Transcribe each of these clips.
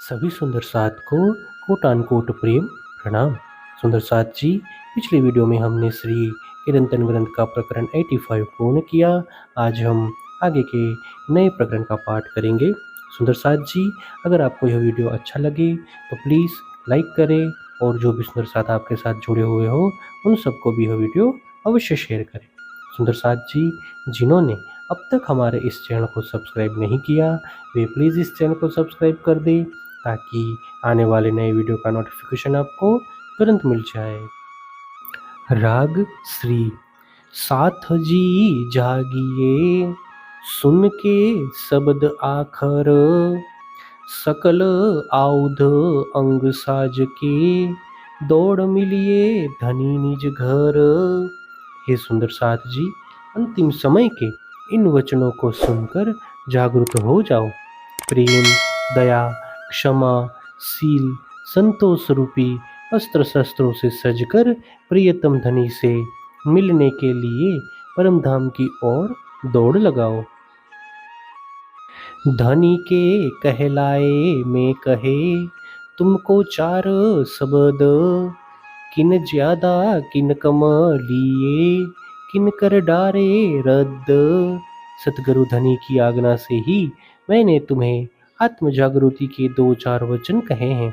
सभी सुंदर साथ को कोटान कोट प्रेम प्रणाम। सुंदर साथ जी, पिछले वीडियो में हमने श्री किरंतन ग्रंथ का प्रकरण 85 पूर्ण किया। आज हम आगे के नए प्रकरण का पाठ करेंगे। सुंदर साथ जी, अगर आपको यह वीडियो अच्छा लगे तो प्लीज़ लाइक करें और जो भी सुंदर साथ आपके साथ जुड़े हुए हो उन सबको भी यह वीडियो अवश्य शेयर करें। सुंदर साथ जी, जिन्होंने अब तक हमारे इस चैनल को सब्सक्राइब नहीं किया वे प्लीज़ इस चैनल को सब्सक्राइब कर दें ताकि आने वाले नए वीडियो का नोटिफिकेशन आपको तुरंत मिल जाए। राग श्री साथ जी जागिए, सुन के शब्द आखर, सकल आउध अंग साज के, दौड़ मिलिए धनी निज घर। हे सुंदर साथ जी, अंतिम समय के इन वचनों को सुनकर जागृत हो जाओ। प्रेम, दया, क्षमा, शील, संतोष रूपी अस्त्र शस्त्रों से सजकर प्रियतम धनी से मिलने के लिए परम धाम की ओर दौड़ लगाओ। धनी के कहलाए में कहे, तुमको चार शब्द, किन ज्यादा किन कम लिए, किन कर डारे रद्द। सतगुरु धनी की आज्ञा से ही मैंने तुम्हें आत्म जागृति के 2-4 वचन कहे हैं।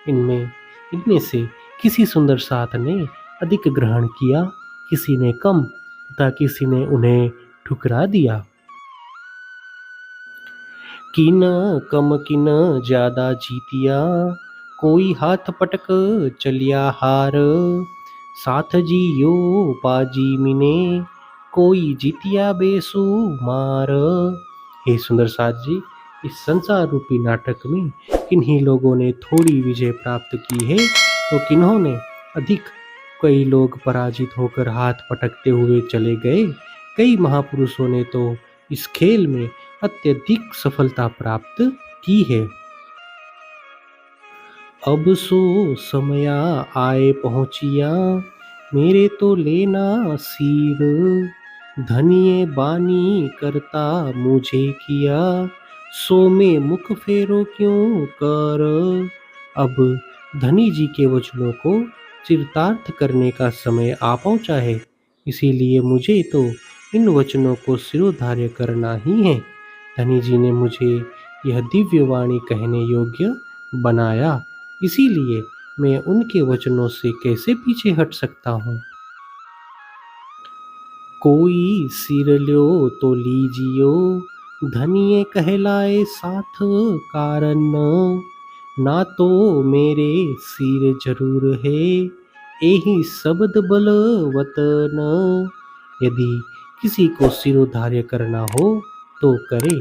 इनमें से किसी सुंदर साथ ने अधिक ग्रहण किया, किसी ने कम तथा किसी ने उन्हें ठुकरा दिया। किन कम किन ज्यादा जीतिया, कोई हाथ पटक चलिया हार। साथ जियो बाजी मिने, कोई जीतिया बेसुमार। हे सुंदर साथ जी, इस संसार रूपी नाटक में किन्हीं लोगों ने थोड़ी विजय प्राप्त की है तो किन्होंने अधिक। कई लोग पराजित होकर हाथ पटकते हुए चले गए। कई महापुरुषों ने तो इस खेल में अत्यधिक सफलता प्राप्त की है। अब सो समया आए पहुँचिया, मेरे तो लेना सीर। धनिये बानी करता मुझे किया, सो में मुख फेरो क्यों कर। अब धनी जी के वचनों को चरितार्थ करने का समय आ पहुँचा है, इसीलिए मुझे तो इन वचनों को शिरोधार्य करना ही है। धनी जी ने मुझे यह दिव्य वाणी कहने योग्य बनाया, इसीलिए मैं उनके वचनों से कैसे पीछे हट सकता हूँ। कोई सिर ल्यो तो लीजियो, धनिये कहलाए साथ कारण। ना तो मेरे सिर जरूर है, यही शब्द बलवतन। यदि किसी को सिरोधार्य करना हो तो करे।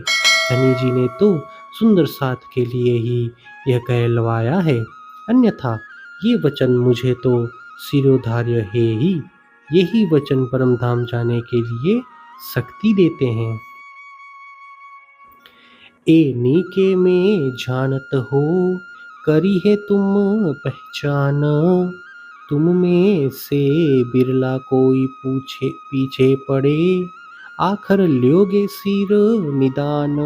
धनी जी ने तो सुंदर साथ के लिए ही यह कहलवाया है, अन्यथा ये वचन मुझे तो सिरोधार्य है ही। यही वचन परम धाम जाने के लिए शक्ति देते हैं। ए नीके में जानत हो, करी है तुम पहचान। तुम में से बिरला कोई पूछे पीछे पड़े, आखर ल्योगे सिर निदान।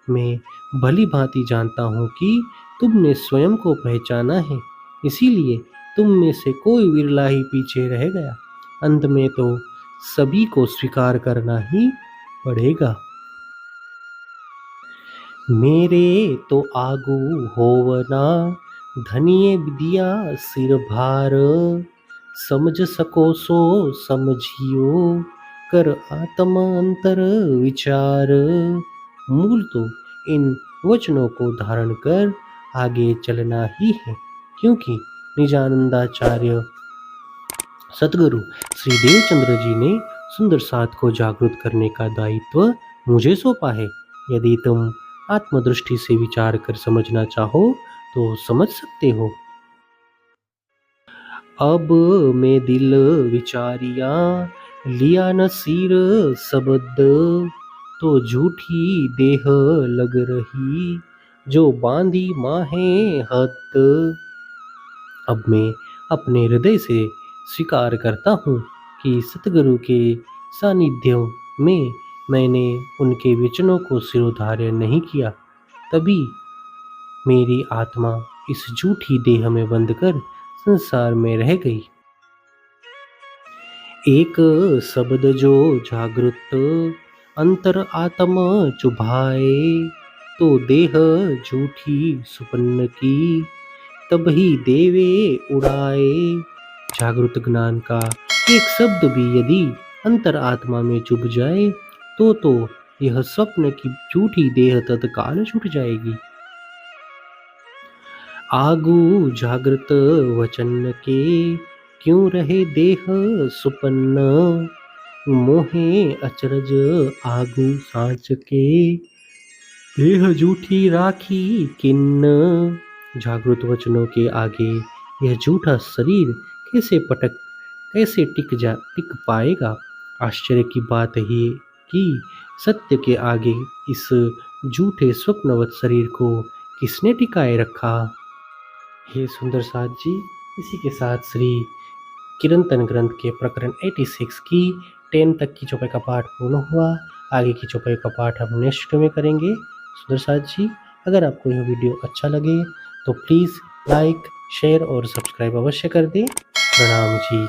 मैं भली भांति जानता हूँ कि तुमने स्वयं को पहचाना है, इसीलिए तुम में से कोई विरला ही पीछे रह गया। अंत में तो सभी को स्वीकार करना ही पड़ेगा। मेरे तो आगू होवना, धनिये दिया सिर भार। समझ सको सो समझियो, कर आत्म अंतर विचार। मूल तो इन वचनों को धारण कर आगे चलना ही है, क्योंकि निजानंदाचार्य सतगुरु श्री देवचंद्र जी ने सुंदर साथ को जागृत करने का दायित्व मुझे सौंपा है। यदि तुम आत्मदृष्टि से विचार कर समझना चाहो तो समझ सकते हो। अब मैं दिल विचारिया, लिया न सिर शब्द। तो झूठी देह लग रही, जो बांधी माहे हद। अब मैं अपने हृदय से स्वीकार करता हूँ कि सतगुरु के सानिध्य में मैंने उनके वचनों को सिरोधार्य नहीं किया, तभी मेरी आत्मा इस झूठी देह में बंद कर संसार में रह गई। एक शब्द जो जागृत अंतर आत्म चुभाए, तो देह झूठी सुपन्न की तब ही देवे उड़ाए। जागृत ज्ञान का एक शब्द भी यदि अंतर आत्मा में चुभ जाए तो यह स्वप्न की झूठी देह तत्काल छूट जाएगी। आगू जागृत वचन के क्यों रहे देह सुपन्न, मोहे अचरज आगू सांच के देह झूठी राखी किन्न। जागृत वचनों के आगे यह झूठा शरीर कैसे टिक पाएगा। आश्चर्य की बात है कि सत्य के आगे इस झूठे स्वप्नवत शरीर को किसने टिकाए रखा। हे सुंदर साथ जी, इसी के साथ श्री किरंतन ग्रंथ के प्रकरण 86 की 10 तक की चौपाई का पाठ पूर्ण हुआ। आगे की चौपाई का पाठ हम नेक्स्ट में करेंगे। सुंदर साथ जी, अगर आपको यह वीडियो अच्छा लगे तो प्लीज़ लाइक, शेयर और सब्सक्राइब अवश्य कर दें। प्रणाम जी।